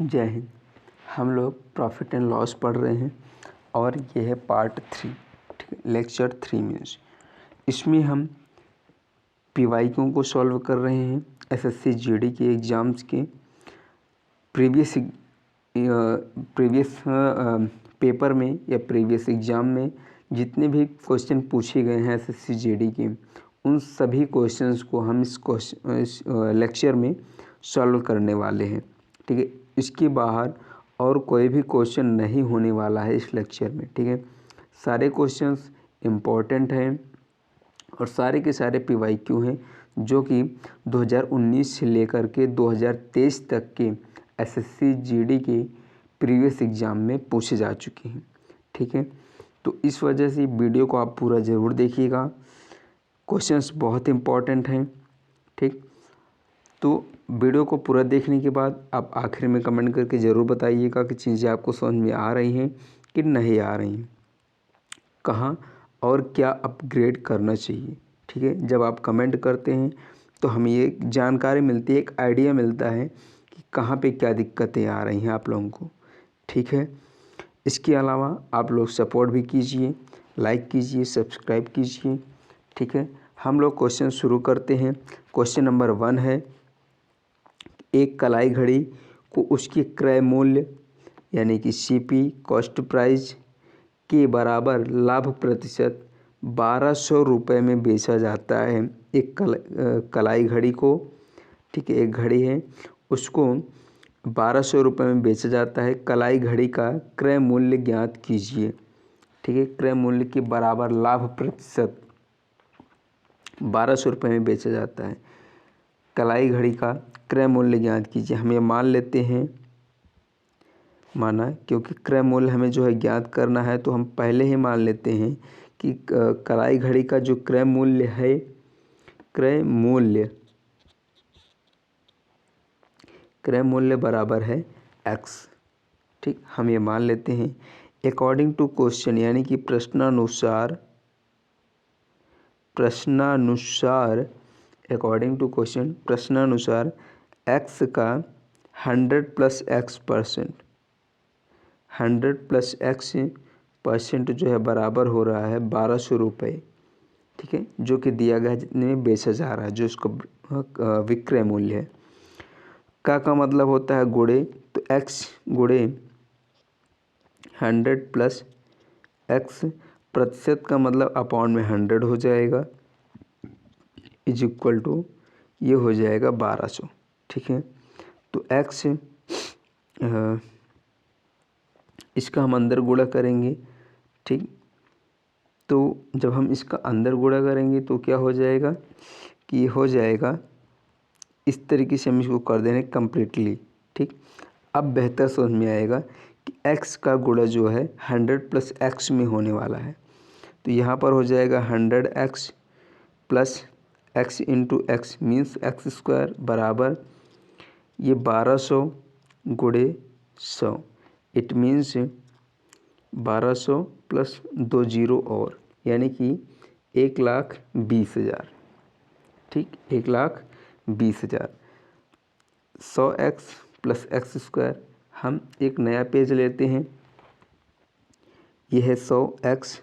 जय हिंद। हम लोग प्रॉफिट एंड लॉस पढ़ रहे हैं और ये है पार्ट 3, ठीक है, लेक्चर 3 मीन्स। इसमें हम पीवाईक्यू को सॉल्व कर रहे हैं एसएससी जीडी के एग्ज़ाम्स के प्रीवियस पेपर में या प्रीवियस एग्ज़ाम में जितने भी क्वेश्चन पूछे गए हैं एसएससी जीडी के, उन सभी क्वेश्चंस को हम इस लेक्चर में सॉल्व करने वाले हैं, ठीक है। इसके बाहर और कोई भी क्वेश्चन नहीं होने वाला है इस लेक्चर में, ठीक है। सारे क्वेश्चंस इम्पोर्टेंट हैं और सारे के सारे पीवाईक्यू हैं जो कि 2019 से लेकर के 2023 तक के एसएससी जीडी के प्रीवियस एग्ज़ाम में पूछे जा चुके हैं, ठीक है। तो इस वजह से वीडियो को आप पूरा ज़रूर देखिएगा, क्वेश्चंस बहुत इम्पोर्टेंट हैं, ठीक। तो वीडियो को पूरा देखने के बाद आप आखिर में कमेंट करके ज़रूर बताइएगा कि चीज़ें आपको समझ में आ रही हैं कि नहीं आ रही हैं, कहाँ और क्या अपग्रेड करना चाहिए, ठीक है। जब आप कमेंट करते हैं तो हमें ये जानकारी मिलती है, एक आइडिया मिलता है कि कहाँ पे क्या दिक्कतें आ रही हैं आप लोगों को, ठीक है। इसके अलावा आप लोग सपोर्ट भी कीजिए, लाइक कीजिए, सब्सक्राइब कीजिए, ठीक है। हम लोग क्वेश्चन शुरू करते हैं। क्वेश्चन नंबर 1 है, एक कलाई घड़ी को उसके क्रय मूल्य यानी कि सीपी कॉस्ट प्राइस के बराबर लाभ प्रतिशत 1200 रुपये में बेचा जाता है। एक कलाई घड़ी को, ठीक है, एक घड़ी है, उसको 1200 रुपये में बेचा जाता है। कलाई घड़ी का क्रय मूल्य ज्ञात कीजिए, ठीक है। क्रय मूल्य के बराबर लाभ प्रतिशत 1200 रुपये में बेचा जाता है। कलाई घड़ी का क्रय मूल्य ज्ञात कीजिए। हम ये मान लेते हैं, माना, क्योंकि क्रय मूल्य हमें जो है ज्ञात करना है तो हम पहले ही मान लेते हैं कि कलाई घड़ी का जो क्रय मूल्य है, क्रय मूल्य बराबर है x, ठीक। हम ये मान लेते हैं अकॉर्डिंग टू क्वेश्चन यानी कि प्रश्नानुसार अकॉर्डिंग टू क्वेश्चन प्रश्नानुसार x का 100 + x%, 100 + x% जो है बराबर हो रहा है 1200 रुपये, ठीक है, जो कि दिया गया है जितने में बेचा जा रहा है, जो इसका विक्रय मूल्य है। का मतलब होता है गुणे, तो x गुणे 100 + x प्रतिशत का मतलब अपॉन में 100 हो जाएगा, इज इक्वल टू ये हो जाएगा 1200, ठीक है। तो x इसका हम अंदर गुणा करेंगे, ठीक। तो जब हम इसका अंदर गुणा करेंगे तो क्या हो जाएगा कि हो जाएगा इस तरीके से हम इसको कर देंगे कम्प्लीटली, ठीक। अब बेहतर समझ में आएगा कि x का गुणा जो है 100 + x में होने वाला है। तो यहाँ पर हो जाएगा 100x + x × x means x² बराबर ये 1200 गुणे 100, इट मीन्स 1200 + 2 0 और यानी कि 1,20,000, ठीक, 1,20,000। 100x + x², हम एक नया पेज लेते हैं, यह है 100x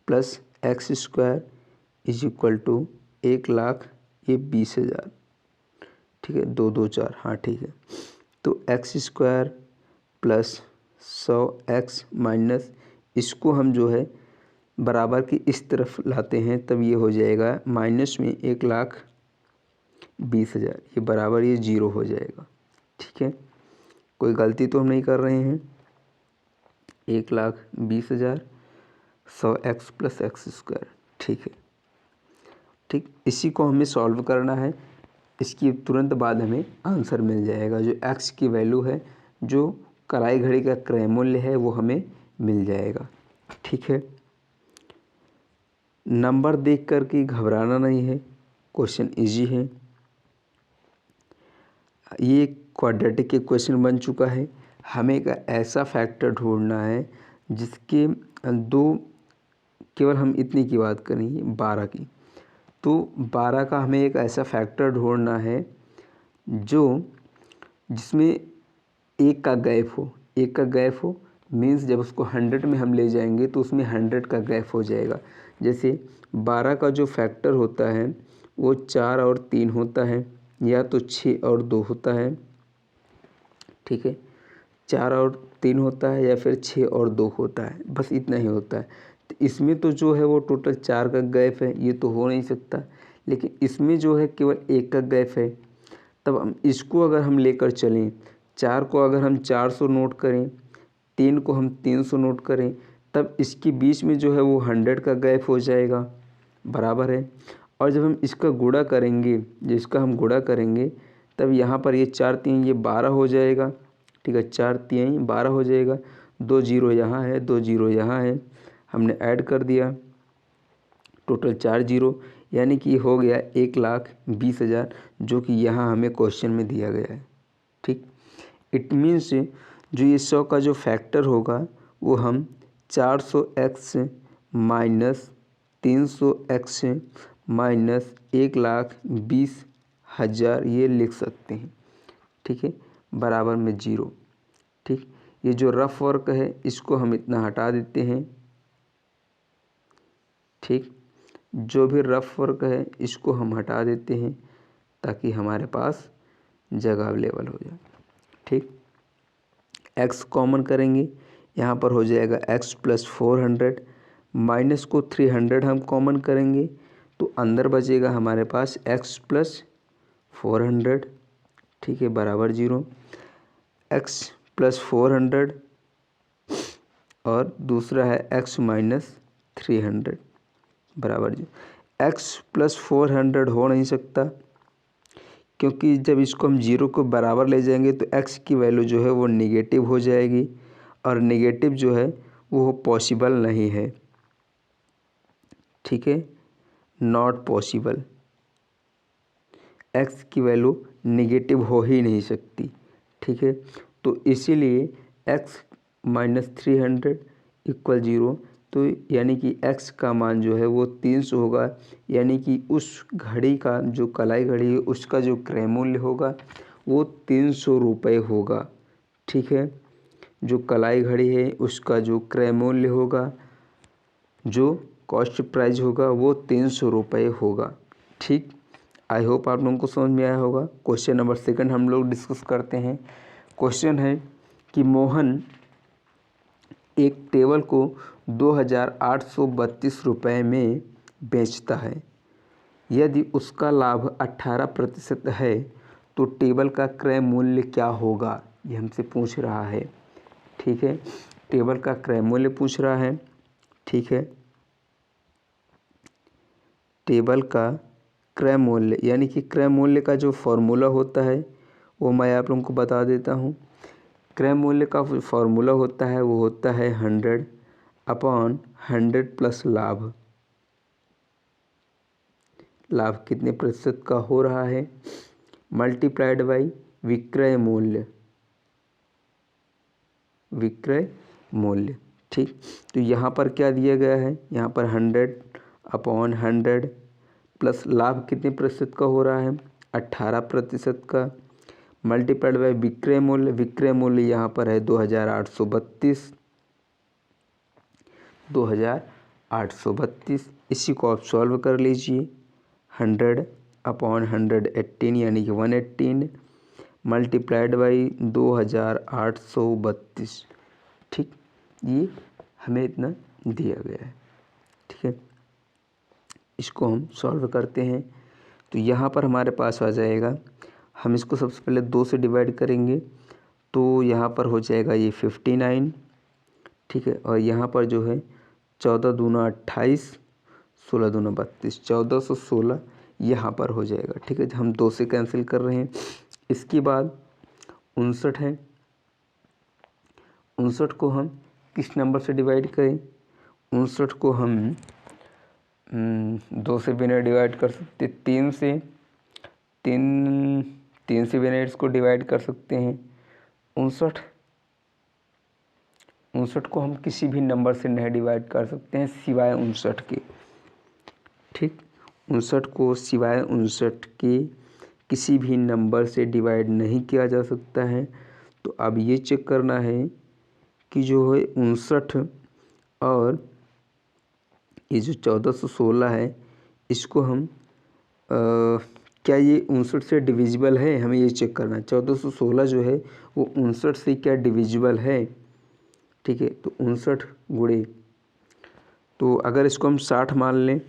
+ x² is equal to 1,20,000, ठीक है, 2 2 4, हाँ ठीक है। तो x² + 100x माइनस इसको हम जो है बराबर की इस तरफ लाते हैं, तब ये हो जाएगा माइनस में 1,20,000, ये बराबर ये 0 हो जाएगा, ठीक है। कोई गलती तो हम नहीं कर रहे हैं। 1,20,000 100x + x², ठीक है, ठीक। इसी को हमें सॉल्व करना है। इसकी तुरंत बाद हमें आंसर मिल जाएगा, जो x की वैल्यू है, जो कलाई घड़ी का क्रय मूल्य है, वो हमें मिल जाएगा, ठीक है। नंबर देख कर के घबराना नहीं है, क्वेश्चन इजी है। ये क्वाड्रेटिक के क्वेश्चन बन चुका है। हमें एक ऐसा फैक्टर ढूंढना है जिसके दो, केवल हम इतनी की बात करेंगे 12 की, तो 12 का हमें एक ऐसा फैक्टर ढूंढना है जो जिसमें एक का गैप हो, एक का गैप हो मीन्स जब उसको 100 में हम ले जाएंगे तो उसमें 100 का गैप हो जाएगा। जैसे 12 का जो फैक्टर होता है वो 4 और 3 होता है, या तो 6 और 2 होता है, ठीक है, 4 और 3 होता है या फिर 6 और 2 होता है, बस इतना ही होता है। तो इसमें तो जो है वो टोटल 4 का गैप है, ये तो हो नहीं सकता, लेकिन इसमें जो है केवल एक का गैप है। तब हम इसको अगर हम लेकर चलें, 4 को अगर हम 400 नोट करें, 3 को हम 300 नोट करें, तब इसके बीच में जो है वो 100 का गैप हो जाएगा, बराबर है। और जब हम इसका गुणा करेंगे, जिसका हम गुणा करेंगे, तब यहाँ पर ये 4 3 ये 12 हो जाएगा, ठीक है, 4 3 12 हो जाएगा। 2 जीरो यहाँ है, 2 जीरो यहाँ है, हमने ऐड कर दिया, टोटल 4 जीरो, यानी कि हो गया 1,20,000, जो कि यहाँ हमें क्वेश्चन में दिया गया है, ठीक। इट मीन्स जो ये 100 का जो फैक्टर होगा वो हम 400x माइनस 300x माइनस 1,20,000 ये लिख सकते हैं, ठीक है, बराबर में 0, ठीक। ये जो रफ वर्क है इसको हम इतना हटा देते हैं, ठीक, जो भी रफ वर्क है इसको हम हटा देते हैं ताकि हमारे पास जगह अवेलेबल हो जाए, ठीक। x कॉमन करेंगे, यहाँ पर हो जाएगा x प्लस 400, माइनस को 300 हम कॉमन करेंगे तो अंदर बचेगा हमारे पास x प्लस 400, ठीक है, बराबर 0। x प्लस 400 और दूसरा है x माइनस 300 बराबर 0। x प्लस 400 हो नहीं सकता, क्योंकि जब इसको हम 0 को बराबर ले जाएंगे तो x की वैल्यू जो है वो निगेटिव हो जाएगी, और निगेटिव जो है वो पॉसिबल नहीं है, ठीक है, नॉट पॉसिबल। x की वैल्यू निगेटिव हो ही नहीं सकती, ठीक है। तो इसीलिए x माइनस 300 इक्वल 0, तो यानी कि x का मान जो है वो 300 होगा, यानी कि उस घड़ी का जो कलाई घड़ी है उसका जो क्रय मूल्य होगा वो 300 रुपये होगा, ठीक है। जो कलाई घड़ी है उसका जो क्रय मूल्य होगा, जो कॉस्ट प्राइस होगा वो 300 रुपये होगा, ठीक। आई होप आप लोगों को समझ में आया होगा। क्वेश्चन नंबर 2 हम लोग डिस्कस करते हैं। क्वेश्चन है कि मोहन एक टेबल को 2,832 रुपये में बेचता है, यदि उसका लाभ 18% है तो टेबल का क्रय मूल्य क्या होगा, ये हमसे पूछ रहा है, ठीक है। टेबल का क्रय मूल्य पूछ रहा है, ठीक है। टेबल का क्रय मूल्य, यानी कि क्रय मूल्य का जो फॉर्मूला होता है वो मैं आप लोगों को बता देता हूँ। क्रय मूल्य का फॉर्मूला होता है वो होता है 100 अपॉन 100 प्लस लाभ। लाभ कितने प्रतिशत का हो रहा है, मल्टीप्लाइड बाई विक्रय मूल्य, विक्रय मूल्य, ठीक। तो यहाँ पर क्या दिया गया है, यहाँ पर 100 अपॉन 100 प्लस लाभ कितने प्रतिशत का हो रहा है, 18% का, मल्टीप्लाइड बाई विक्रय मूल्य, विक्रय मूल्य यहाँ पर है 2,832, इसी को आप सॉल्व कर लीजिए। 100 अपॉन 118 यानी कि 118 मल्टीप्लाइड बाई 2,832, ठीक, ये हमें इतना दिया गया है, ठीक है। इसको हम सॉल्व करते हैं तो यहाँ पर हमारे पास आ जाएगा, हम इसको सबसे पहले 2 से डिवाइड करेंगे तो यहाँ पर हो जाएगा ये 59, ठीक है। और यहाँ पर जो है 14 दूना 28, 16 दूना 32, 1416 यहाँ पर हो जाएगा, ठीक है। हम 2 से कैंसिल कर रहे हैं। इसके बाद 59 है, 59 को हम किस नंबर से डिवाइड करें, 59 को हम 2 से भी नहीं डिवाइड कर सकते, 3 से भी नहीं इसको डिवाइड कर सकते हैं। 59 को हम किसी भी नंबर से नहीं डिवाइड कर सकते हैं सिवाय 59 के, ठीक। 59 को सिवाय 59 के किसी भी नंबर से डिवाइड नहीं किया जा सकता है। तो अब ये चेक करना है कि जो है 59 और ये जो 1416 है इसको हम क्या ये 59 से डिविजिबल है, हमें ये चेक करना है। 1416 जो है वो 59 से क्या डिविजिबल है, ठीक है। तो 59 गुणे, तो अगर इसको हम 60 मान लें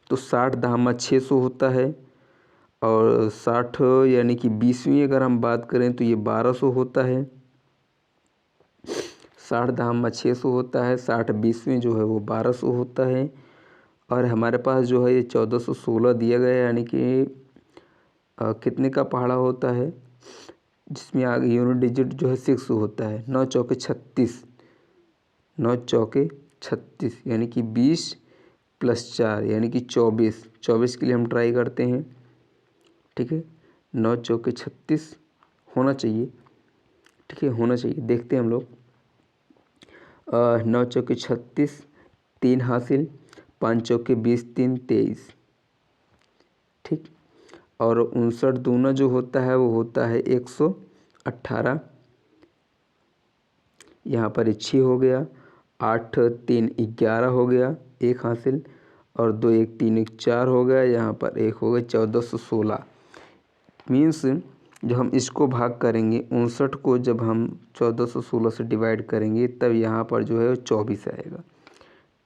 तो 60 धामा 600 होता है, और 60 यानी कि 20वीं अगर हम बात करें तो ये 1200 होता है। 60 धामा 600 होता है, 60 20वीं जो है वो 1200 होता है। और हमारे पास जो है ये 1416 दिया गया है, यानी कि कितने का पहाड़ा होता है, जिसमें आगे यूनिट डिजिट जो है 6 होता है। 9 चौके 36, 9 चौके 36 यानी कि 20 + 4 यानी कि 24। 24 के लिए हम ट्राई करते हैं, ठीक है। 9 चौके 36 होना चाहिए, ठीक है, होना चाहिए। देखते हैं हम लोग। 9 चौके 36, 3 हासिल, 5 चौके 20, 3 23, ठीक। और 59 दूना जो होता है वो होता है 118, यहाँ पर 6 हो गया। 8 3 11 हो गया, 1 हासिल, और 2 1 3 1 4 हो गया, यहाँ पर 1 हो गया। 1416 मीन्स जब हम इसको भाग करेंगे 59 को, जब हम 1416 से डिवाइड करेंगे तब यहाँ पर जो है 24 आएगा,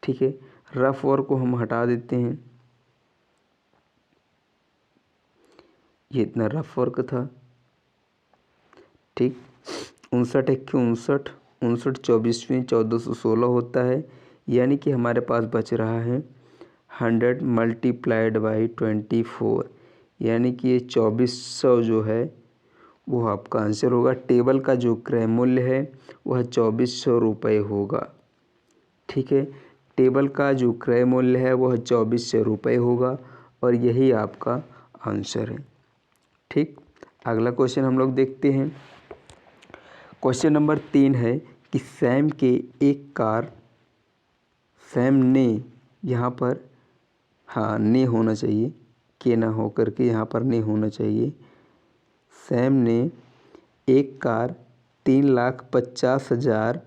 ठीक है। रफ वर्क को हम हटा देते हैं, ये इतना रफ वर्क था, ठीक। 59 1 59, 59 24वीं 1416 होता है, यानी कि हमारे पास बच रहा है 100 × 24, यानी कि ये 2400 जो है वो आपका आंसर होगा। टेबल का जो क्रय मूल्य है वह 2400 रुपये होगा, ठीक है। टेबल का जो क्रय मूल्य है वह 2400 रुपये होगा, और यही आपका आंसर है, ठीक। अगला क्वेश्चन हम लोग देखते हैं। क्वेश्चन नंबर 3 है कि सैम ने, यहाँ पर हाँ ने होना चाहिए, के ना हो करके यहाँ पर ने होना चाहिए। सैम ने एक कार 3,50,000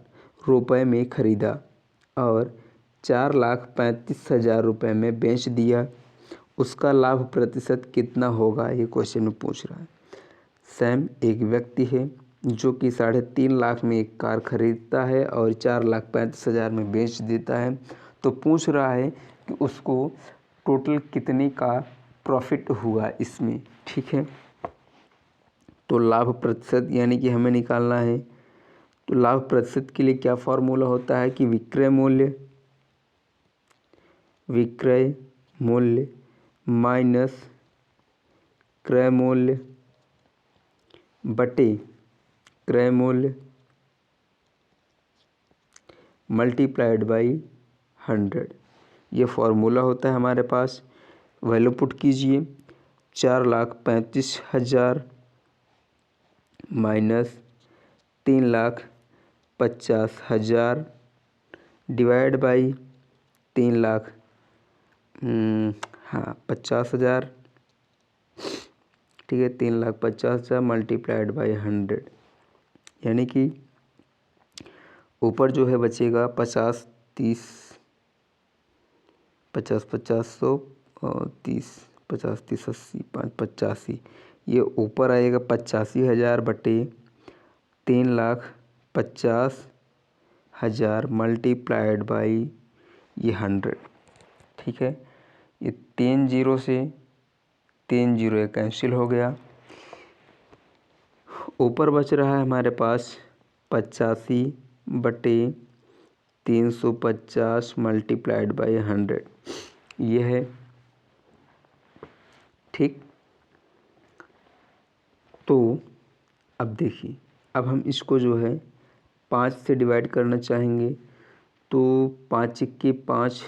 रुपये में ख़रीदा और 4,35,000 रुपये में बेच दिया। उसका लाभ प्रतिशत कितना होगा, ये क्वेश्चन में पूछ रहा है। सैम एक व्यक्ति है जो कि 3.5 लाख में एक कार खरीदता है और 4,35,000 में बेच देता है। तो पूछ रहा है कि उसको टोटल कितने का प्रॉफिट हुआ इसमें, ठीक है। तो लाभ प्रतिशत यानी कि हमें निकालना है। तो लाभ प्रतिशत के लिए क्या फॉर्मूला होता है कि विक्रय मूल्य माइनस क्रय मूल्य बटे क्रय मूल्य मल्टीप्लाइड बाई 100, ये फॉर्मूला होता है हमारे पास। वैल्यू पुट कीजिए, 4,35,000 माइनस 3,50,000 डिवाइड बाई 3,50,000, हाँ 50,000, ठीक है। 3,50,000 मल्टीप्लाइड बाई 100, यानी कि ऊपर जो है बचेगा 50 30 50 50 100 और 30 50 30 80 5 85, ये ऊपर आएगा 85,000 बटे 3,50,000 मल्टीप्लाइड बाई ये 100, ठीक है। ये 3 जीरो से 3 जीरो कैंसिल हो गया। ऊपर बच रहा है हमारे पास 85 बटे 350 मल्टीप्लाइड बाई 100, ये है, ठीक। तो अब देखिए, अब हम इसको जो है 5 से डिवाइड करना चाहेंगे। तो 5 × 5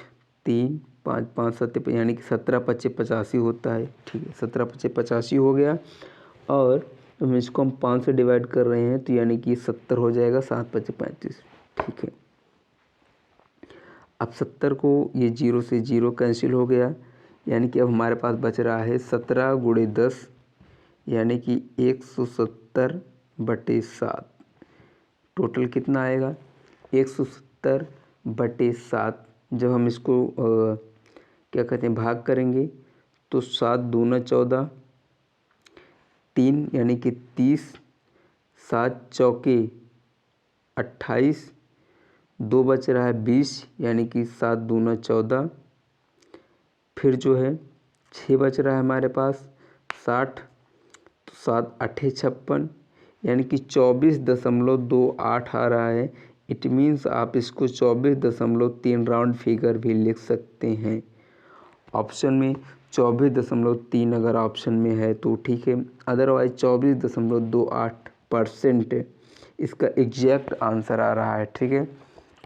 3 5 5 7 यानी कि 17 × 5 85 होता है, ठीक है। 17 × 5 85 हो गया, और हम इसको हम 5 से डिवाइड कर रहे हैं तो यानी कि 70 हो जाएगा। 7 × 5 35, ठीक है। अब 70 को ये 0 से 0 कैंसिल हो गया, यानी कि अब हमारे पास बच रहा है 17 × 10 यानी कि 170 बटे 7, टोटल कितना आएगा 170/7। जब हम इसको क्या कहते हैं भाग करेंगे तो 7 दूना 14, 3 यानी कि 30, 7 चौके 28, 2 बच रहा है 20 यानी कि 7 दूना 14, फिर जो है 6 बच रहा है हमारे पास 60, तो 7 8 56 यानी कि 24.28 आ रहा है। इट मीन्स आप इसको 24.3 राउंड फिगर भी लिख सकते हैं। ऑप्शन में 24.3 अगर ऑप्शन में है तो ठीक है, अदरवाइज 24.28% इसका एग्जैक्ट आंसर आ रहा है। ठीक है,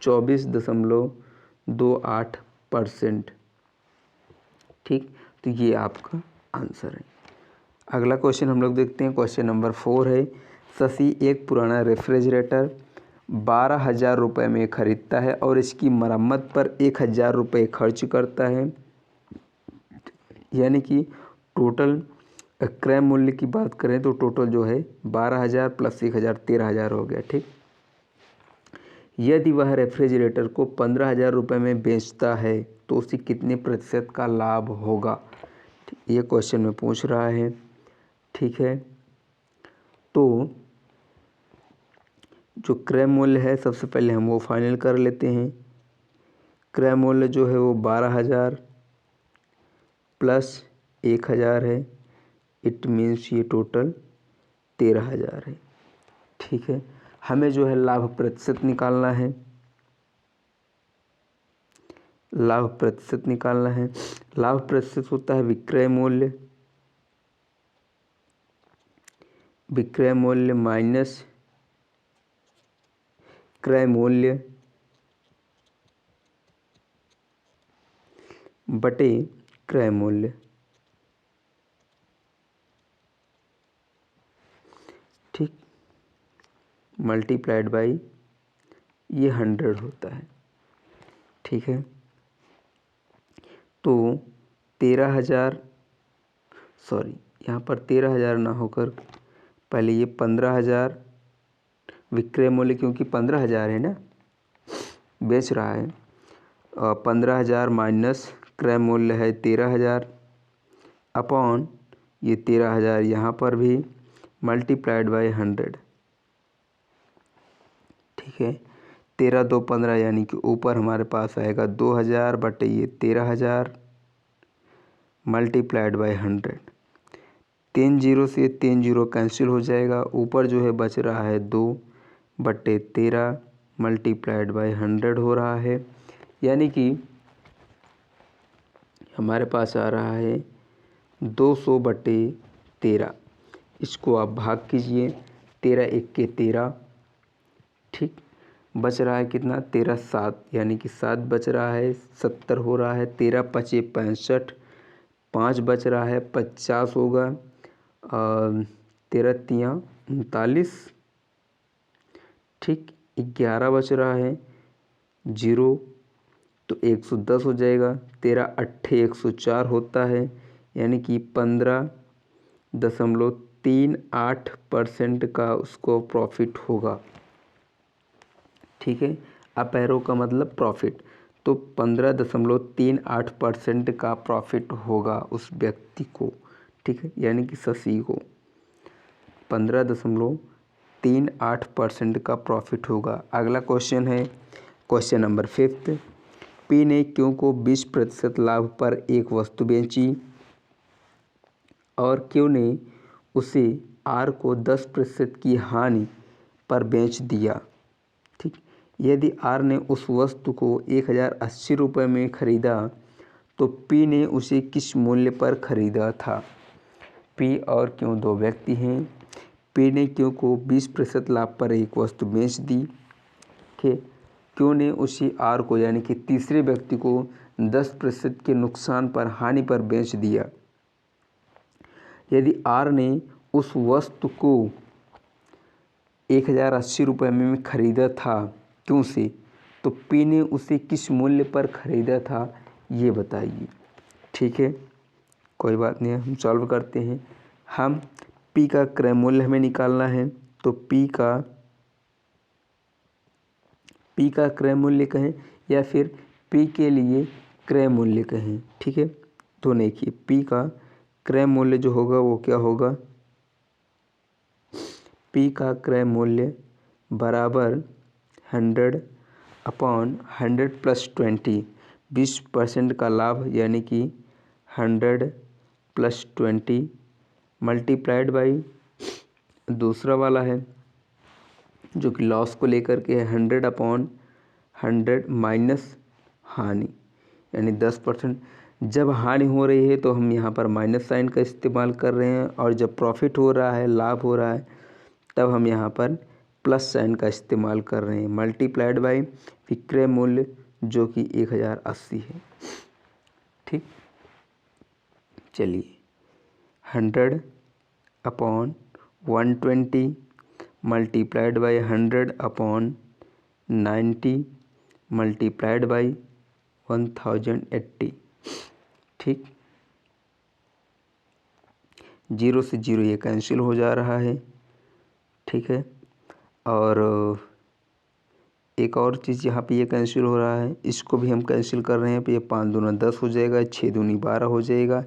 24.28%। ठीक, तो ये आपका आंसर है। अगला क्वेश्चन हम लोग देखते हैं। क्वेश्चन नंबर 4 है, शशि एक पुराना रेफ्रिजरेटर 12,000 रुपये में ख़रीदता है और इसकी मरम्मत पर 1,000 रुपये खर्च करता है, यानी कि टोटल क्रय मूल्य की बात करें तो टोटल जो है 12,000 प्लस 1,000 13,000 हो गया। ठीक, यदि वह रेफ्रिजरेटर को 15,000 रुपये में बेचता है तो उसे कितने प्रतिशत का लाभ होगा, ये क्वेश्चन में पूछ रहा है। ठीक है, तो जो क्रय मूल्य है सबसे पहले हम वो फाइनल कर लेते हैं। क्रय मूल्य जो है वो 12,000 प्लस 1,000 है, इट मीन्स ये टोटल 13,000 है। ठीक है, हमें जो है लाभ प्रतिशत निकालना है। लाभ प्रतिशत निकालना है। लाभ प्रतिशत होता है विक्रय मूल्य, विक्रय मूल्य माइनस क्रय मूल्य बटे क्रय मूल्य। ठीक, मल्टीप्लाइड बाई ये 100 होता है। ठीक है, तो 13,000 सॉरी यहाँ पर 13,000 ना होकर पहले ये 15,000 विक्रय मूल्य, क्योंकि 15,000 है ना बेच रहा है, 15,000 माइनस क्रय मूल्य है 13,000 अपॉन ये 13,000 यहाँ पर भी मल्टीप्लाइड बाई 100। ठीक है, 13 2 15 यानी कि ऊपर हमारे पास आएगा 2,000 बटे ये 13,000 मल्टीप्लाइड बाई 100। 3 जीरो से 3 जीरो कैंसिल हो जाएगा, ऊपर जो है बच रहा है 2 बटे 13 मल्टीप्लाइड बाई 100 हो रहा है, यानी कि हमारे पास आ रहा है 200 बटे 13। इसको आप भाग कीजिए, 13 1 के 13। ठीक, बच रहा है कितना 13 7 यानी कि 7 बच रहा है 70 हो रहा है, 13 पचे 65, 5 बच रहा है 50 होगा, 13 तियाँ 39। ठीक, 11 बच रहा है 0 तो 110 हो जाएगा, 13 अट्ठे 104 होता है, यानी कि 15.38% का उसको प्रॉफिट होगा। ठीक है, अपैरो का मतलब प्रॉफिट, तो 15.38% का प्रॉफिट होगा उस व्यक्ति को। ठीक है, यानी कि शशि को 15.38% का प्रॉफिट होगा। अगला क्वेश्चन है क्वेश्चन नंबर 5। पी ने क्यू को 20% लाभ पर एक वस्तु बेची और क्यू ने उसे आर को 10% की हानि पर बेच दिया। ठीक, यदि आर ने उस वस्तु को 1,080 रुपये में ख़रीदा तो पी ने उसे किस मूल्य पर ख़रीदा था। पी और क्यू दो व्यक्ति हैं। पी ने क्यू को 20% लाभ पर एक वस्तु बेच दी। ठीक, क्यू ने उसी आर को यानी कि तीसरे व्यक्ति को 10% के नुकसान पर हानि पर बेच दिया। यदि आर ने उस वस्तु को 1,080 रुपये में ख़रीदा था क्यों से, तो पी ने उसे किस मूल्य पर ख़रीदा था ये बताइए। ठीक है, कोई बात नहीं, हम सॉल्व करते हैं। हम पी का क्रय मूल्य हमें निकालना है, तो पी का पी का क्रय मूल्य कहें या फिर पी के लिए क्रय मूल्य कहें। ठीक है, तो देखिए पी का क्रय मूल्य जो होगा वो क्या होगा, पी का क्रय मूल्य बराबर 100/100 + 20, 20% का लाभ यानी कि 100 + 20 मल्टीप्लाइड बाई दूसरा वाला है जो कि लॉस को लेकर के है 100/100 माइनस हानि यानी 10%। जब हानि हो रही है तो हम यहाँ पर माइनस साइन का इस्तेमाल कर रहे हैं और जब प्रॉफिट हो रहा है, लाभ हो रहा है, तब हम यहाँ पर प्लस साइन का इस्तेमाल कर रहे हैं। मल्टीप्लाइड बाई विक्रय मूल्य जो कि 1080 है। ठीक, चलिए 100/120 मल्टीप्लाइड बाई 100/90 मल्टीप्लाइड बाई 1080। ठीक, 0 से 0 ये कैंसिल हो जा रहा है। ठीक है, और एक और चीज़ यहाँ पे ये कैंसिल हो रहा है, इसको भी हम कैंसिल कर रहे हैं। तो ये 5 दूना 10 हो जाएगा, 6 दूनी 12 हो जाएगा।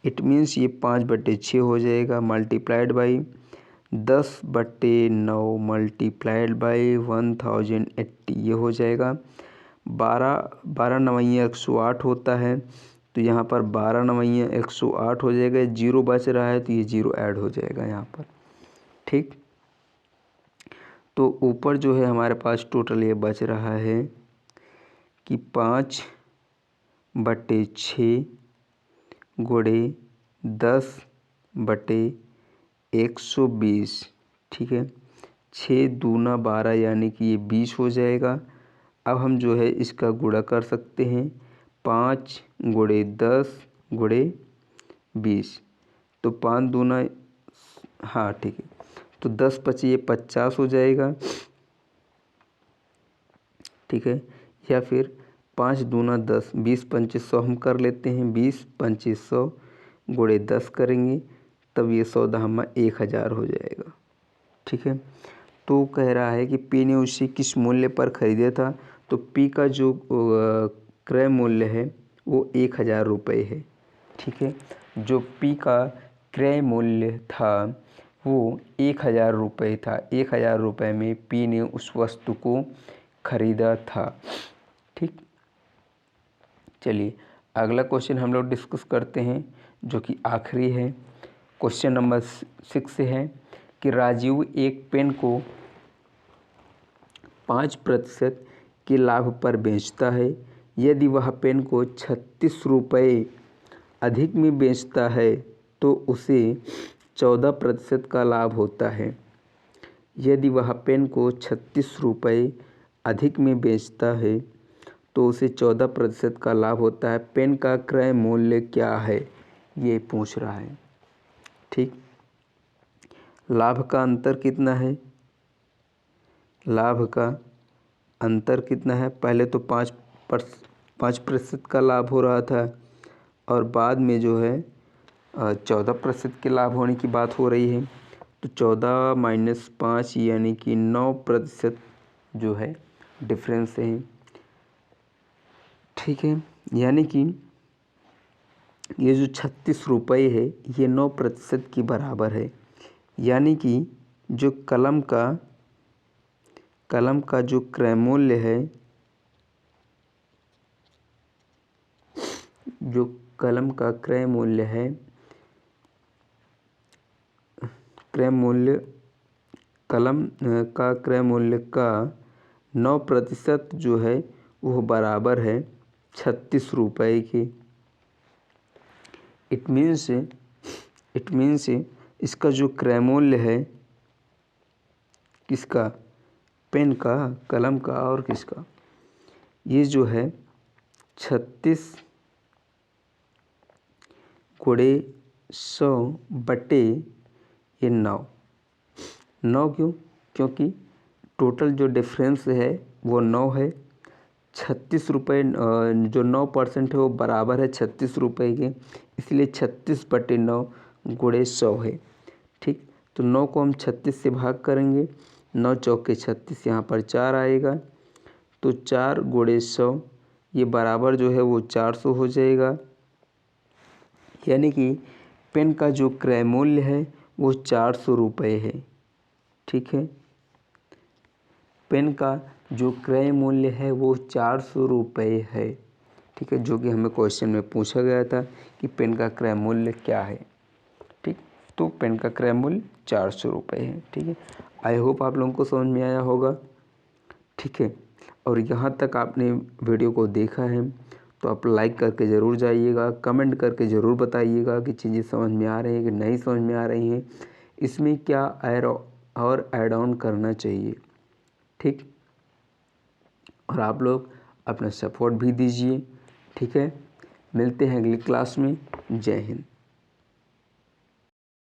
इट मीन्स ये 5/6 हो जाएगा मल्टीप्लाइड बाई 10/9 मल्टीप्लाइड बाई 1080 ये हो जाएगा। 12 नवैया 108 होता है, तो यहाँ पर 12 नवैया 108 हो जाएगा। 0 बच रहा है तो ये 0 ऐड हो जाएगा यहाँ पर। ठीक, तो ऊपर जो है हमारे पास टोटल ये बच रहा है कि 5/6 गुणे 10/120। ठीक है, 6 दूना 12 यानी कि ये 20 हो जाएगा। अब हम जो है इसका गुणा कर सकते हैं, 5 गुणे 10 गुणे 20, तो 5 दूना, हाँ ठीक है, तो 10/5 ये 50 हो जाएगा। ठीक है, या फिर 5 दूना 10, 20×5 100 हम कर लेते हैं। 20×5 100 गुणे 10 करेंगे तब ये सौदा हमारा 1000 हो जाएगा। ठीक है, तो कह रहा है कि पी ने उसे किस मूल्य पर ख़रीदा था, तो पी का जो क्रय मूल्य है वो 1000 रुपये है। ठीक है, जो पी का क्रय मूल्य था वो 1000 रुपये था। 1000 रुपये में पी ने उस वस्तु को ख़रीदा था। ठीक, चलिए अगला क्वेश्चन हम लोग डिस्कस करते हैं जो कि आखिरी है। क्वेश्चन नंबर 6 है कि राजीव एक पेन को 5% के लाभ पर बेचता है। यदि वह पेन को 36 रुपये अधिक में बेचता है तो उसे 14% का लाभ होता है। यदि वह पेन को 36 रुपये अधिक में बेचता है तो उसे 14% का लाभ होता है। पेन का क्रय मूल्य क्या है, ये पूछ रहा है। ठीक, लाभ का अंतर कितना है, लाभ का अंतर कितना है, पहले तो 5% का लाभ हो रहा था और बाद में जो है 14% के लाभ होने की बात हो रही है। तो 14 - 5 यानी कि 9% जो है डिफरेंस है। ठीक है, यानी कि ये जो 36 रुपये है ये 9% के बराबर है। यानी कि जो कलम का जो क्रय मूल्य है, जो कलम का क्रय मूल्य है, कलम का क्रय मूल्य का 9% जो है वो बराबर है 36 रुपये के। इट मीन्स इसका जो क्रय मूल्य है किसका, पेन का, कलम का और किसका, ये जो है 36 गुणे 100 बटे ये 9 क्यों, क्योंकि टोटल जो डिफरेंस है वो 9 है। 36 रुपये जो 9% है वो बराबर है 36 रुपये के, इसलिए 36/9 गुणे 100 है। ठीक, तो 9 को हम 36 से भाग करेंगे, 9 चौके 36, यहाँ पर 4 आएगा, तो 4 गुणे 100 ये बराबर जो है वो 400 हो जाएगा। यानी कि पेन का जो क्रय मूल्य है वो 400 रुपये है। ठीक है, पेन का जो क्रय मूल्य है वो 400 रुपये है। ठीक है, जो कि हमें क्वेश्चन में पूछा गया था कि पेन का क्रय मूल्य क्या है। ठीक, तो पेन का क्रय मूल्य 400 रुपये है। ठीक है, आई होप आप लोगों को समझ में आया होगा। ठीक है, और यहाँ तक आपने वीडियो को देखा है तो आप लाइक करके ज़रूर जाइएगा, कमेंट करके ज़रूर बताइएगा कि चीज़ें समझ में आ रही हैं कि नहीं समझ में आ रही हैं, इसमें क्या और ऐड ऑन करना चाहिए। ठीक, और आप लोग अपना सपोर्ट भी दीजिए। ठीक है, मिलते हैं अगली क्लास में। जय हिंद।